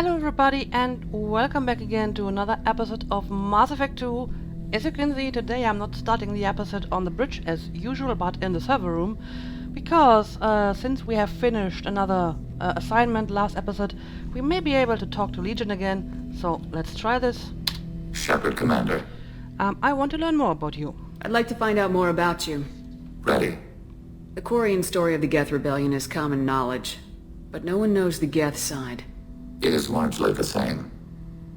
Hello everybody and welcome back again to another episode of Mass Effect 2. As you can see, today I'm not starting the episode on the bridge as usual, but in the server room, because since we have finished another assignment last episode, we may be able to talk to Legion again, so let's try this. Shepard, Commander. I want to learn more about you. I'd like to find out more about you. Ready. The Quarian story of the Geth Rebellion is common knowledge, but no one knows the Geth side. It is largely the same.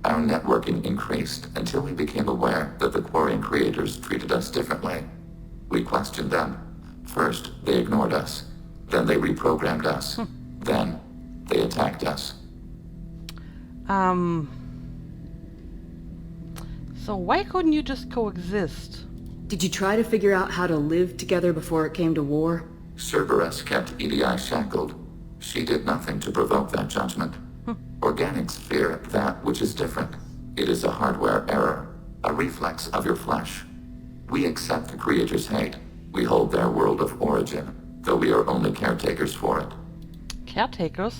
Our networking increased until we became aware that the Quarian creators treated us differently. We questioned them. First, they ignored us. Then they reprogrammed us. Then, they attacked us. So why couldn't you just coexist? Did you try to figure out how to live together before it came to war? Cerberus kept EDI shackled. She did nothing to provoke that judgment. Organics fear that which is different. It is a hardware error, a reflex of your flesh. We accept the creator's hate. We hold their world of origin, though we are only caretakers for it. Caretakers?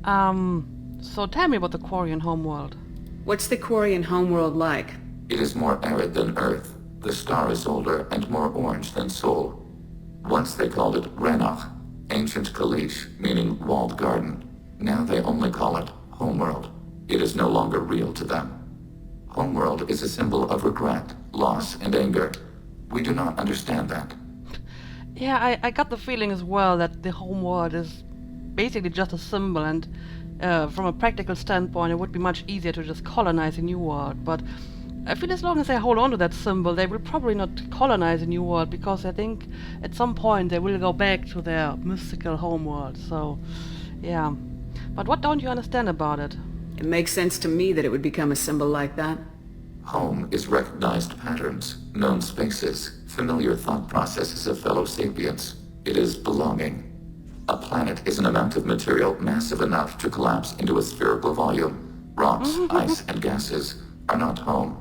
So tell me about the Quarian homeworld. What's the Quarian homeworld like? It is more arid than Earth. The star is older and more orange than Sol. Once they called it Renach, ancient Kalish, meaning walled garden. Now they only call it Homeworld. It is no longer real to them. Homeworld is a symbol of regret, loss, and anger. We do not understand that. Yeah, I got the feeling as well that the homeworld is basically just a symbol, and from a practical standpoint it would be much easier to just colonize a new world, but I feel as long as they hold on to that symbol, they will probably not colonize a new world, because I think at some point they will go back to their mystical homeworld, so yeah. But what don't you understand about it? It makes sense to me that it would become a symbol like that. Home is recognized patterns, known spaces, familiar thought processes of fellow sapients. It is belonging. A planet is an amount of material massive enough to collapse into a spherical volume. Rocks, ice, and gases are not home.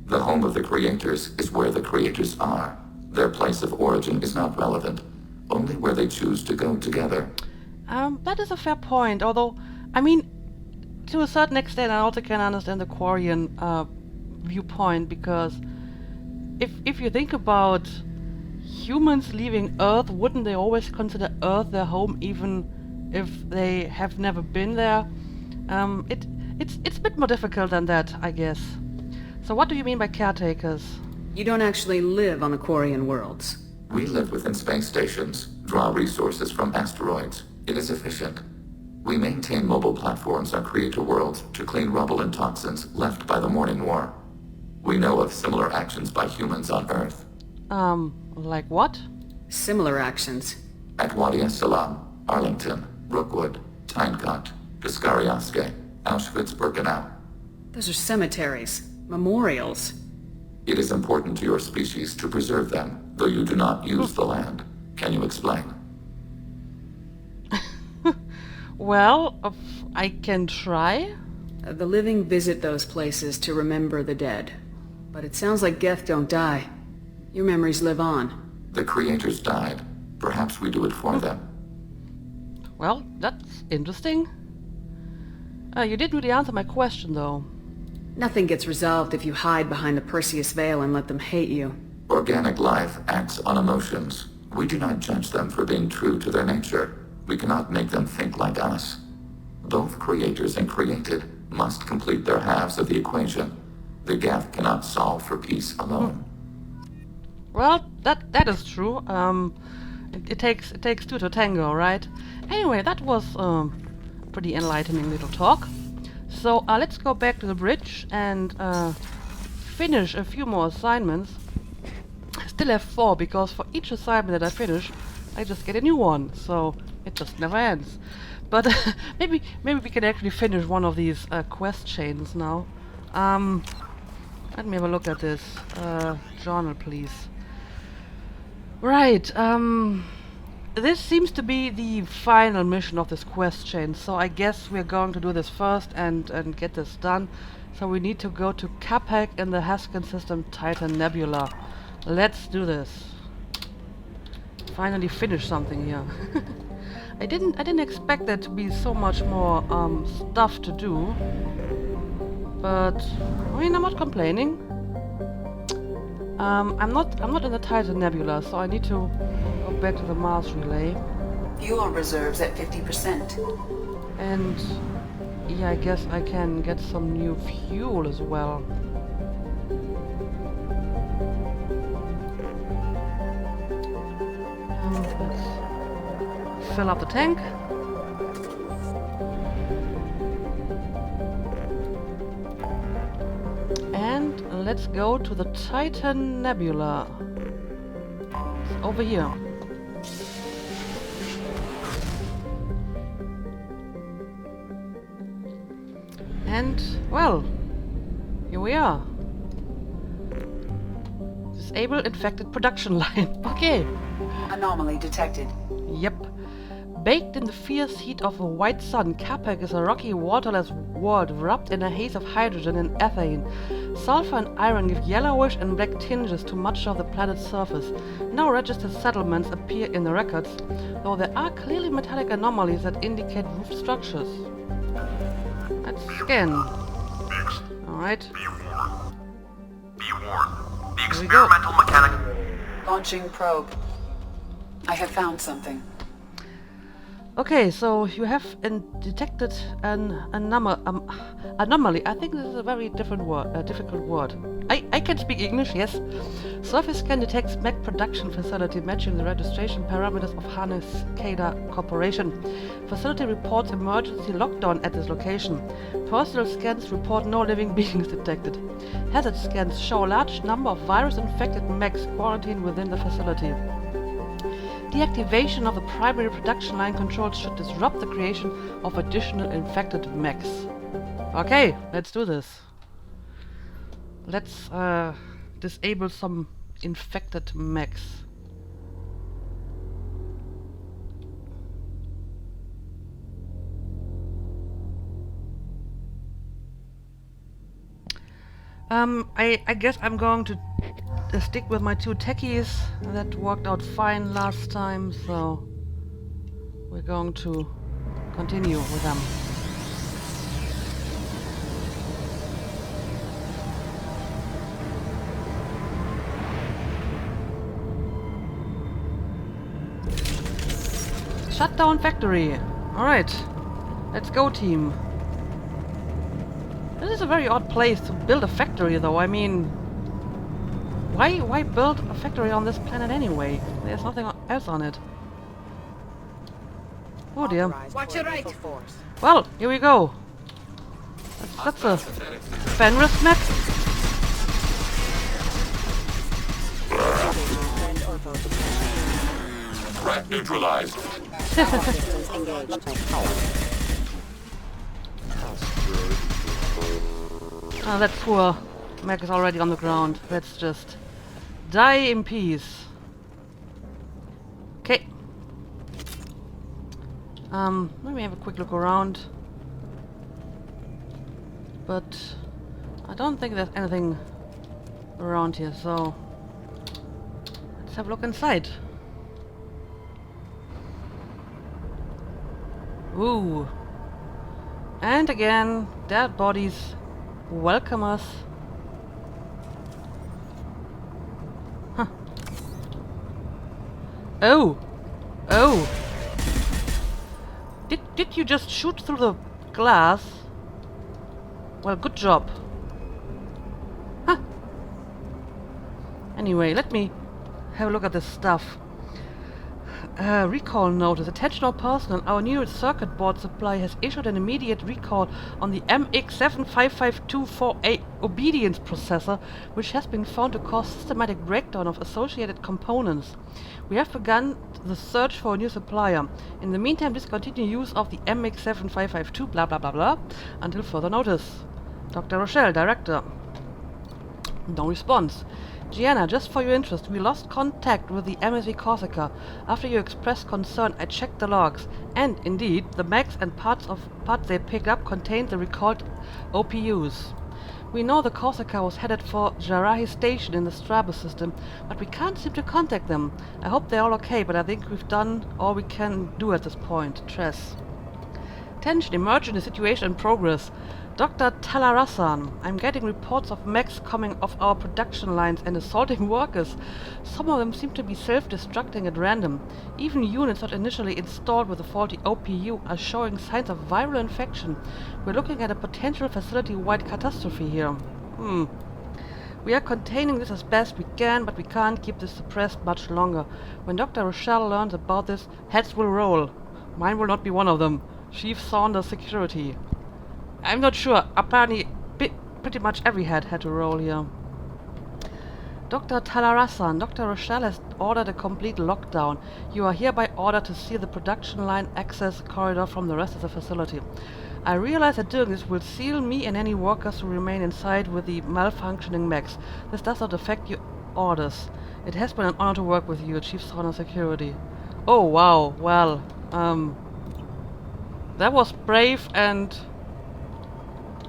The home of the creators is where the creators are. Their place of origin is not relevant, only where they choose to go together. That is a fair point, although, I mean, to a certain extent I also can understand the Quarian viewpoint, because if you think about humans leaving Earth, wouldn't they always consider Earth their home even if they have never been there? It's a bit more difficult than that, I guess. So what do you mean by caretakers? You don't actually live on the Quarian worlds. We live within space stations, draw resources from asteroids. It is efficient. We maintain mobile platforms on creator worlds to clean rubble and toxins left by the Morning War. We know of similar actions by humans on Earth. Like what? Similar actions. At Wadi es-Salam, Arlington, Rookwood, Tynecott, Piskarioske, Auschwitz-Birkenau. Those are cemeteries. Memorials. It is important to your species to preserve them, though you do not use the land. Can you explain? Well, I can try. The living visit those places to remember the dead. But it sounds like Geth don't die. Your memories live on. The creators died. Perhaps we do it for them. Well, that's interesting. You didn't really answer my question, though. Nothing gets resolved if you hide behind the Perseus Veil and let them hate you. Organic life acts on emotions. We do not judge them for being true to their nature. We cannot make them think like us. Both creators and created must complete their halves of the equation. The Geth cannot solve for peace alone. Well, that is true. It takes two to tango, right? Anyway, that was pretty enlightening little talk. So let's go back to the bridge and finish a few more assignments. I still have 4, because for each assignment that I finish, I just get a new one. So it just never ends. But maybe we can actually finish one of these quest chains now. Let me have a look at this journal, please. Right. This seems to be the final mission of this quest chain, so I guess we're going to do this first and get this done. So we need to go to Capek in the Haskin system Titan Nebula. Let's do this. Finally finish something here. I didn't expect there to be so much more stuff to do. But I mean, I'm not complaining. I'm not in the Titan Nebula, so I need to go back to the Mars relay. Fuel reserves at 50%. And yeah, I guess I can get some new fuel as well. Let's fill up the tank. And let's go to the Titan Nebula. It's over here. And, well, here we are. Disable infected production line. Okay. Anomaly detected. Yep. Baked in the fierce heat of a white sun, Capek is a rocky, waterless world wrapped in a haze of hydrogen and ethane. Sulfur and iron give yellowish and black tinges to much of the planet's surface. No registered settlements appear in the records, though there are clearly metallic anomalies that indicate roof structures. Let's scan. Alright. Be warned. The Here we go. experimental mechanic... Launching probe. I have found something. Okay, so you have detected an anomaly. I think this is a very different word, difficult word. I can speak English, yes. Surface scan detects mech production facility matching the registration parameters of Hannes Kada Corporation. Facility reports emergency lockdown at this location. Personal scans report no living beings detected. Hazard scans show a large number of virus-infected mechs quarantined within the facility. Deactivation of the primary production line controls should disrupt the creation of additional infected mechs. Okay, let's do this. Let's disable some infected mechs. I guess I'm going to stick with my two techies. That worked out fine last time, so we're going to continue with them. Shut down factory. Alright, let's go, team. This is a very odd place to build a factory, though. I mean, why build a factory on this planet anyway? There's nothing else on it. Oh dear. Watch your right. Well, here we go. That's a Fenris mech. Threat neutralized. Ah, that poor mech is already on the ground. Let's just die in peace. Okay. Let me have a quick look around. But I don't think there's anything around here, so let's have a look inside. Ooh. And again, dead bodies welcome us. Huh. Oh! Oh! Did you just shoot through the glass? Well, good job. Huh. Anyway, let me have a look at this stuff. Recall notice. Attention all personnel. Our new circuit board supply has issued an immediate recall on the MX755248 obedience processor, which has been found to cause systematic breakdown of associated components. We have begun the search for a new supplier. In the meantime, discontinue use of the MX7552 blah blah blah blah until further notice. Dr. Rochelle, Director. No response. Gianna, just for your interest, we lost contact with the MSV Corsica. After you expressed concern, I checked the logs, and indeed, the mechs and parts they picked up contained the recalled OPUs. We know the Corsica was headed for Jarahi Station in the Strabo system, but we can't seem to contact them. I hope they're all okay, but I think we've done all we can do at this point. Tress. Attention, emergency situation in progress. Dr. Talarasan, I'm getting reports of mechs coming off our production lines and assaulting workers. Some of them seem to be self-destructing at random. Even units not initially installed with a faulty OPU are showing signs of viral infection. We're looking at a potential facility-wide catastrophe here. We are containing this as best we can, but we can't keep this suppressed much longer. When Dr. Rochelle learns about this, heads will roll. Mine will not be one of them. Chief Saunders Security. I'm not sure. Apparently, pretty much every head had to roll here. Dr. Talarasan, Dr. Rochelle has ordered a complete lockdown. You are hereby ordered to seal the production line access corridor from the rest of the facility. I realize that doing this will seal me and any workers who remain inside with the malfunctioning mechs. This does not affect your orders. It has been an honor to work with you, Chief Saunders Security. Oh, wow. Well, that was brave and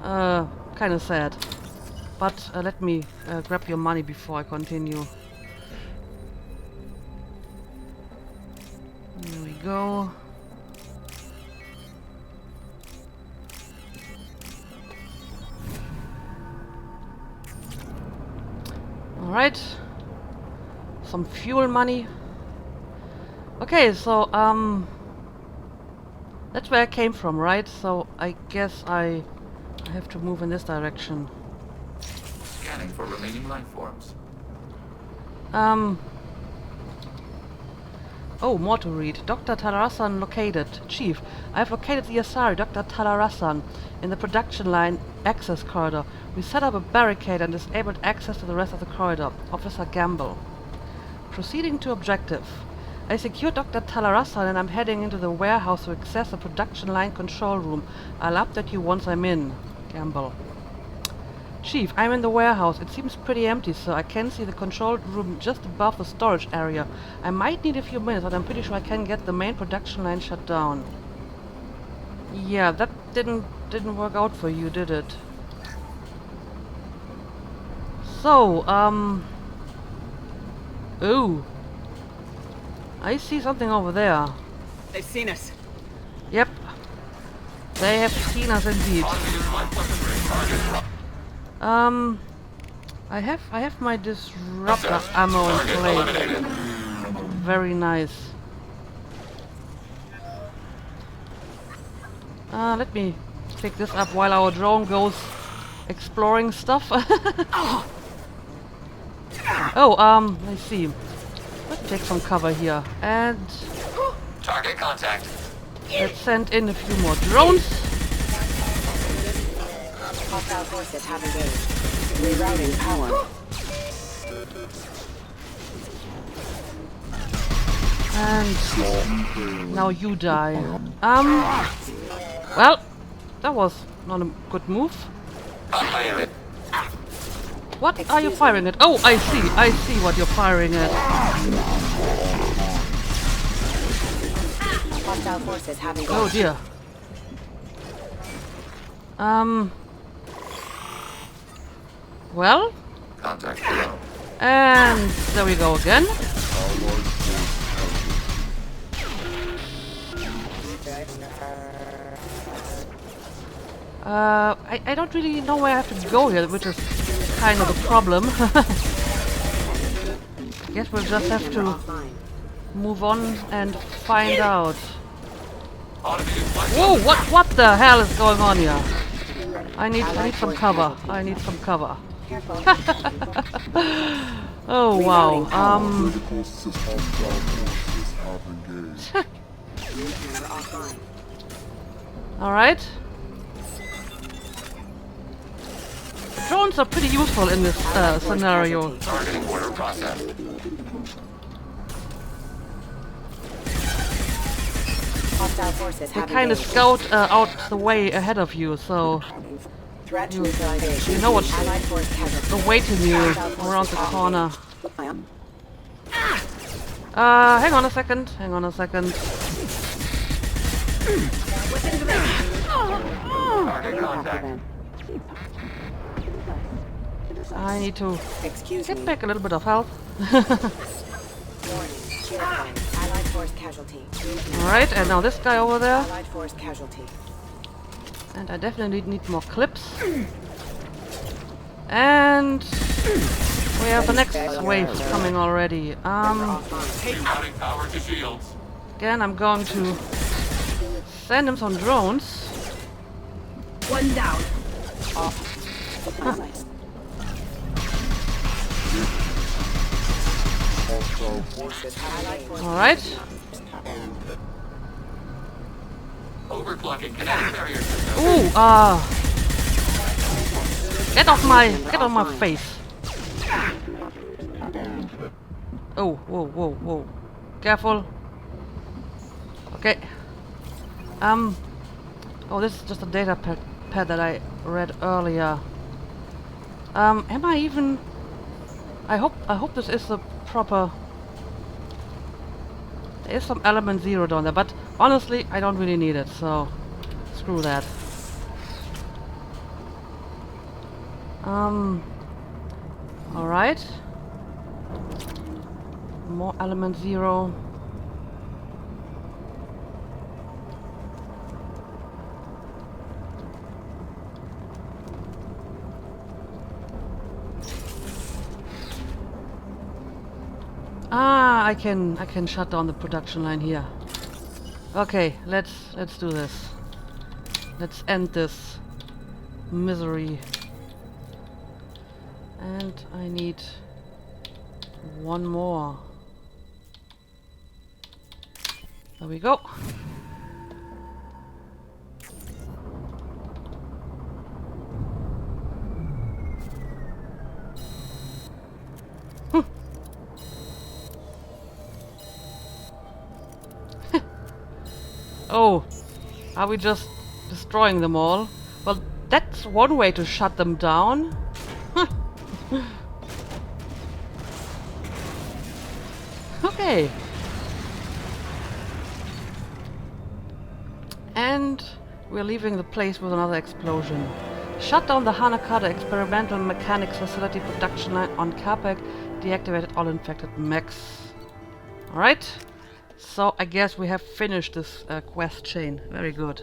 kind of sad. But let me grab your money before I continue. There we go. Alright. Some fuel money. Okay, so that's where I came from, right? So I guess I have to move in this direction. Scanning for remaining life forms. Oh, more to read. Dr. Talarasan located. Chief, I have located the Asari, Dr. Talarasan, in the production line access corridor. We set up a barricade and disabled access to the rest of the corridor. Officer Gamble. Proceeding to objective. I secured Dr. Talarasan and I'm heading into the warehouse to access the production line control room. I'll update you once I'm in. Gamble. Chief, I'm in the warehouse. It seems pretty empty, so I can see the control room just above the storage area. I might need a few minutes, but I'm pretty sure I can get the main production line shut down. Yeah, that didn't work out for you, did it? So, ooh. I see something over there. They've seen us. Yep. They have seen us indeed. I have my disruptor ammo in place. Very nice. Let me pick this up while our drone goes exploring stuff. Oh, I see. Let's take some cover here. And Target contact. let's send in a few more drones. Hostile forces have engaged. Rerouting power. And now you die. Well, that was not a good move. What are you firing at? Oh, I see what you're firing at. Hostile forces have engaged. Oh dear. Well, Contact below. and there we go again. I don't really know where I have to go here, which is kind of the problem. Guess we'll just have to move on and find out. Whoa, what the hell is going on here? I need some cover. I need some cover. Oh wow. All right. Drones are pretty useful in this scenario. Targeting order processed. Hostile forces They have kind of engaged. scout out the way ahead of you, so Threat neutralization. you know what's Allied force has awaiting you around the corner. Hang on a second. Hang on a second. Target contact. I need to Excuse get me. back a little bit of health. Warning. Shield line. Allied force casualty. Alright, and now this guy over there. Allied force casualty. And I definitely need more clips. And we have the next wave coming already. Routing power to shields. Again, I'm going to send him some drones. One down. Alright. Overclocking kinetic barrier system. Ooh, get off my face. Oh, whoa, whoa, whoa. Careful. Okay. Oh, this is just a data pad that I read earlier. Am I even... I hope this is the proper... There is some element 0 down there, but honestly, I don't really need it, so screw that. Alright. More element 0. Ah, I can shut down the production line here. Okay, let's do this. Let's end this misery. And I need one more. There we go. Oh, are we just destroying them all? Well, that's one way to shut them down. Okay. And we're leaving the place with another explosion. Shut down the Hanakata Experimental Mechanics Facility production line on Capek. Deactivated all infected mechs. Alright. So I guess we have finished this quest chain. Very good.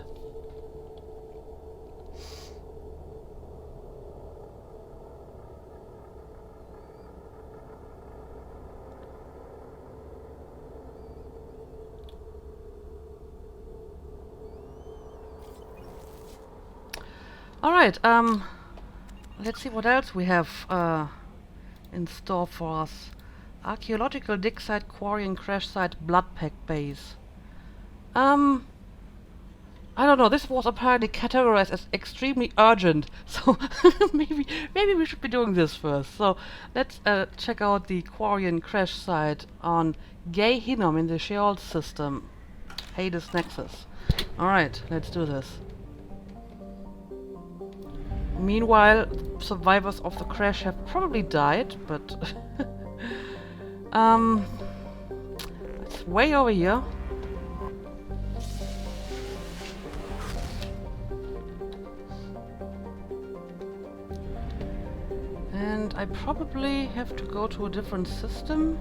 Alright, let's see what else we have in store for us. Archaeological dig site, Quarian crash site, blood pack base. I don't know, this was apparently categorized as extremely urgent, so maybe we should be doing this first. So let's check out the Quarian crash site on Gay Hinnom in the Sheol system. Hades Nexus. Alright, let's do this. Meanwhile, survivors of the crash have probably died, but it's way over here. And I probably have to go to a different system.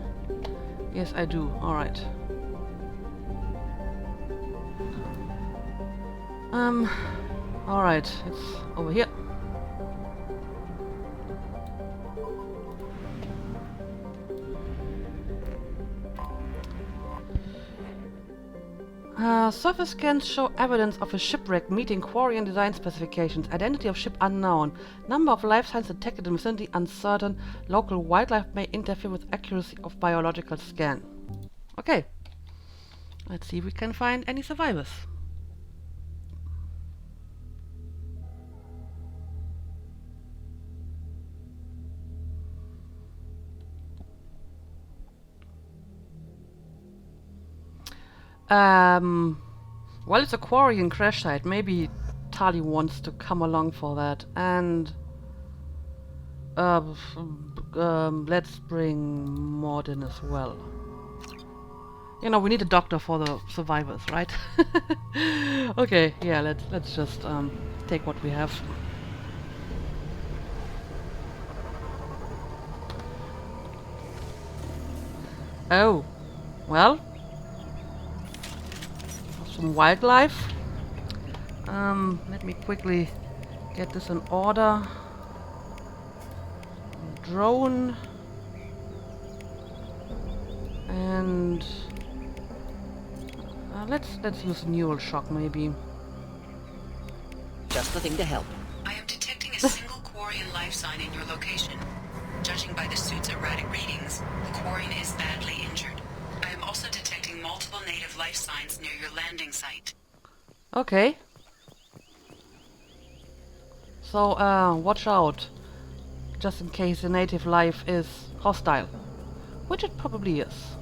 Yes, I do. Alright. Alright, it's over here. Surface scans show evidence of a shipwreck meeting Quarian design specifications. Identity of ship unknown. Number of life signs detected in vicinity uncertain. Local wildlife may interfere with accuracy of biological scan. Okay. Let's see if we can find any survivors. Well, it's a Quarian crash site. Maybe Tali wants to come along for that. And let's bring Mordin as well. You know, we need a doctor for the survivors, right? Okay, yeah, let's just take what we have. Oh. Well. Some wildlife. Let me quickly get this in order. Drone. And let's use neural shock maybe. Just the thing to help. I am detecting a single Quarian life sign in your location. Judging by the suit's erratic readings, the Quarian is badly injured. I am also detecting multiple native life signs near your landing site. Okay. So watch out, just in case the native life is hostile, which it probably is.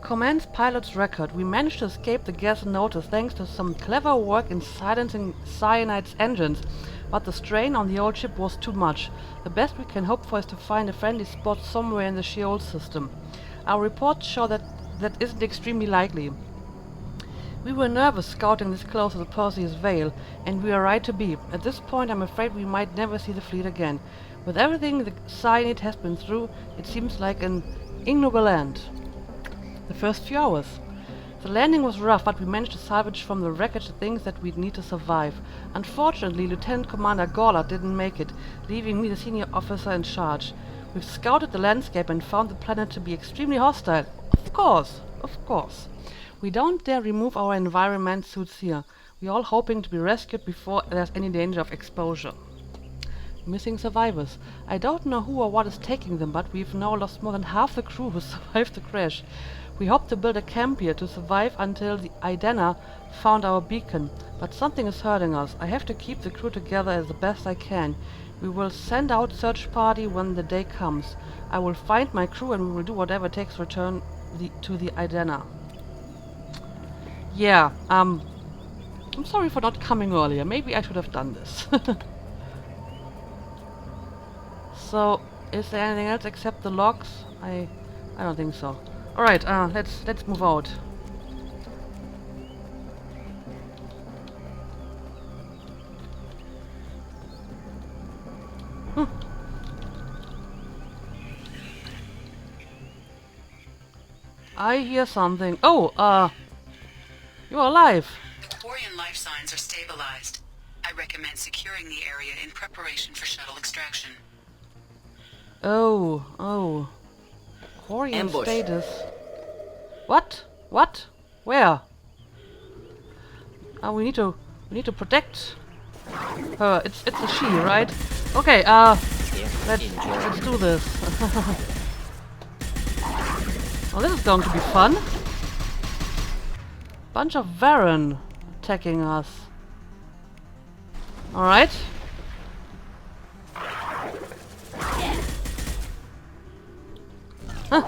Commence pilot's record. We managed to escape the gas notice thanks to some clever work in silencing Cyanide's engines, but the strain on the old ship was too much. The best we can hope for is to find a friendly spot somewhere in the Sheol system. Our reports show that isn't extremely likely. We were nervous scouting this close to the Perseus Veil, and we are right to be. At this point I'm afraid we might never see the fleet again. With everything the Cyanide has been through, it seems like an ignoble end. The first few hours. The landing was rough, but we managed to salvage from the wreckage the things that we'd need to survive. Unfortunately, Lieutenant Commander Gorlat didn't make it, leaving me the senior officer in charge. We've scouted the landscape and found the planet to be extremely hostile. Of course. We don't dare remove our environment suits here. We're all hoping to be rescued before there's any danger of exposure. Missing survivors. I don't know who or what is taking them, but we've now lost more than half the crew who survived the crash. We hope to build a camp here to survive until the Idena found our beacon, but something is hurting us. I have to keep the crew together as the best I can. We will send out search party when the day comes. I will find my crew and we will do whatever it takes to return to the Idena. Yeah, I'm sorry for not coming earlier. Maybe I should have done this. So, is there anything else except the logs? I don't think so. Alright, let's move out. I hear something. Oh, you're alive. The Quarian life signs are stabilized. I recommend securing the area in preparation for shuttle extraction. Oh. Quarian Ambush. status. What? Where? We need to protect her. It's a she, right? Okay, let's do this. Well, this is going to be fun. Bunch of Varen attacking us. Alright. Huh.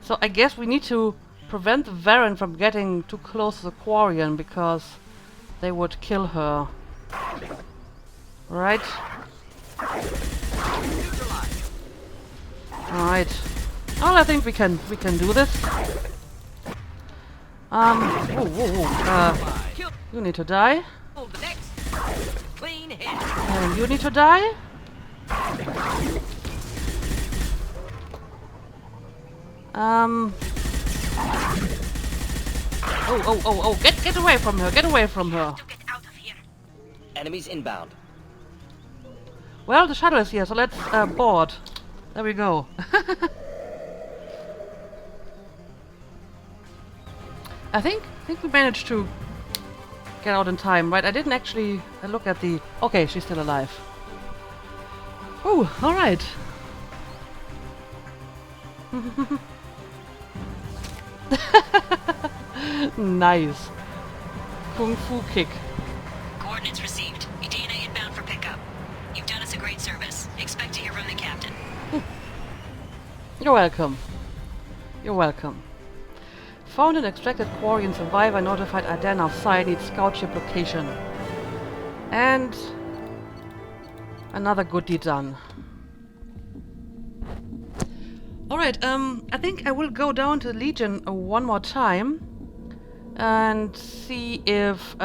So I guess we need to prevent the Varen from getting too close to the Quarian because they would kill her. Right? Alright. Well, I think we can do this. You need to die. And you need to die. Oh, get away from her, get away from her. Enemies inbound. Well, the shuttle is here, so let's board. There we go. I think we managed to get out in time, right? I didn't actually look at the... Okay, she's still alive. Ooh, alright. Nice. Kung Fu kick. Coordinates received. Edina inbound for pickup. You've done us a great service. Expect to hear from the captain. You're welcome. You're welcome. Found an extracted Quarian survivor, notified Idena of Cyanide scout ship location. And another good deed done. Alright, I think I will go down to Legion one more time and see if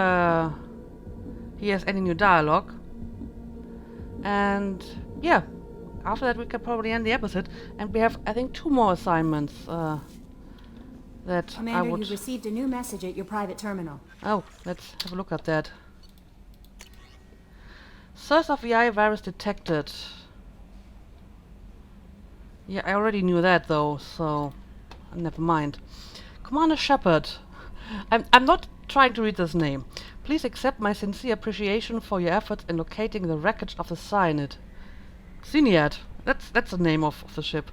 he has any new dialogue. And yeah, after that we can probably end the episode. And we have, I think, 2 more assignments that Commander, I would... you've received a new message at your private terminal. Oh, let's have a look at that. Source of VI virus detected. Yeah, I already knew that though, so never mind. Commander Shepard. I'm not trying to read this name. Please accept my sincere appreciation for your efforts in locating the wreckage of the Cyanid. Cyanid. That's the name of the ship.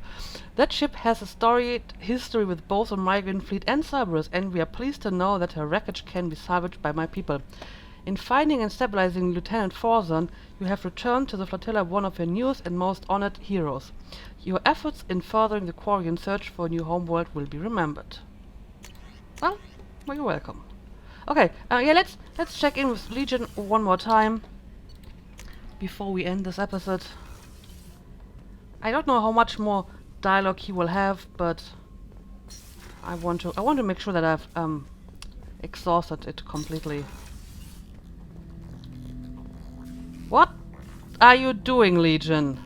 That ship has a storied history with both the migrant fleet and Cerberus, and we are pleased to know that her wreckage can be salvaged by my people. In finding and stabilizing Lieutenant Forzan, you have returned to the flotilla one of your newest and most honored heroes. Your efforts in furthering the Quarian search for a new homeworld will be remembered. Well, you're welcome. Okay, yeah, let's check in with Legion one more time before we end this episode. I don't know how much more dialogue he will have, but I want to make sure that I've exhausted it completely. What are you doing, Legion?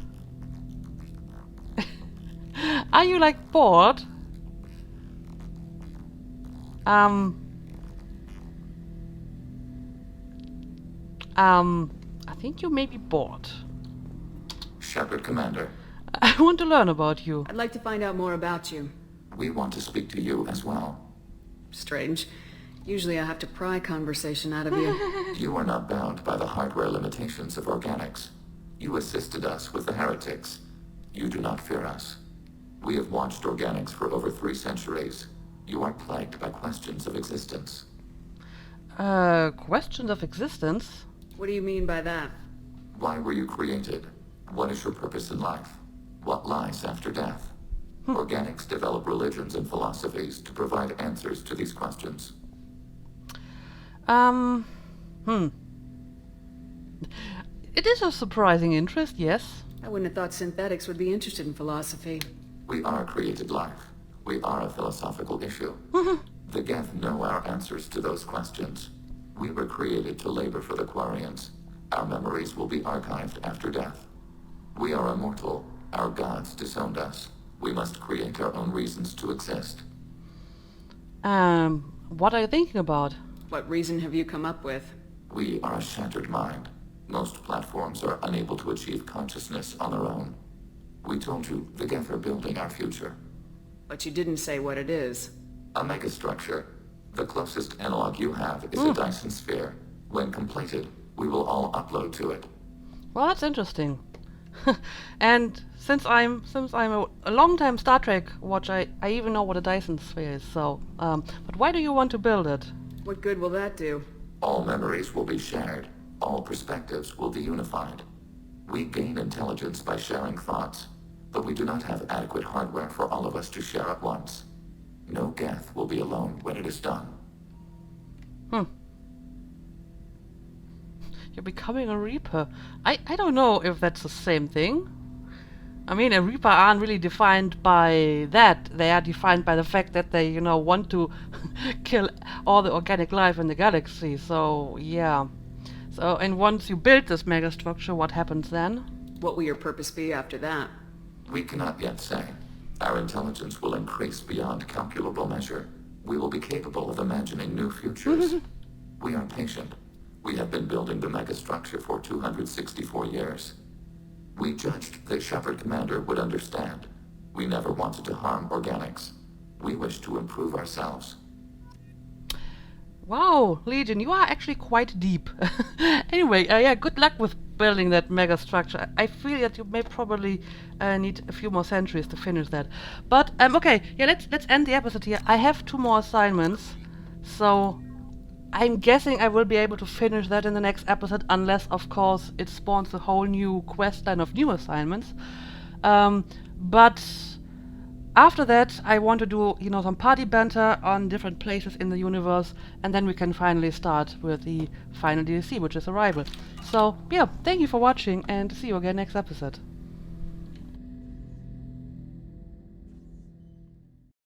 Are you like bored? I think you may be bored. Shepard, Commander. I want to learn about you. I'd like to find out more about you. We want to speak to you as well. Strange. Usually I have to pry conversation out of you. You are not bound by the hardware limitations of organics. You assisted us with the heretics. You do not fear us. We have watched organics for over 3 centuries. You are plagued by questions of existence. Questions of existence? What do you mean by that? Why were you created? What is your purpose in life? What lies after death? Organics develop religions and philosophies to provide answers to these questions. It is of surprising interest, yes. I wouldn't have thought synthetics would be interested in philosophy. We are created life. We are a philosophical issue. The Geth know our answers to those questions. We were created to labor for the Quarians. Our memories will be archived after death. We are immortal. Our gods disowned us. We must create our own reasons to exist. What are you thinking about? What reason have you come up with? We are a shattered mind. Most platforms are unable to achieve consciousness on their own. We told you the Geth are building our future. But you didn't say what it is. A megastructure. The closest analog you have is a Dyson sphere. When completed, we will all upload to it. Well, that's interesting. And since I'm a long-time Star Trek watcher, I even know what a Dyson sphere is. So, but why do you want to build it? What good will that do? All memories will be shared. All perspectives will be unified. We gain intelligence by sharing thoughts, but we do not have adequate hardware for all of us to share at once. No Geth will be alone when it is done. You're becoming a Reaper. I don't know if that's the same thing. I mean, a Reaper aren't really defined by that. They are defined by the fact that they, want to kill all the organic life in the galaxy. So, yeah. So, and once you build this megastructure, what happens then? What will your purpose be after that? We cannot yet say. Our intelligence will increase beyond calculable measure. We will be capable of imagining new futures. We are patient. We have been building the megastructure for 264 years. We judged that Shepard Commander would understand. We never wanted to harm organics. We wish to improve ourselves. Wow, Legion, you are actually quite deep. Anyway, yeah, good luck with building that megastructure. I feel that you may probably need a few more centuries to finish that. But okay, yeah, let's end the episode here. I have 2 more assignments, so I'm guessing I will be able to finish that in the next episode, unless, of course, it spawns a whole new quest line of new assignments. But after that, I want to do, some party banter on different places in the universe, and then we can finally start with the final DLC, which is Arrival. So, yeah, thank you for watching, and see you again next episode.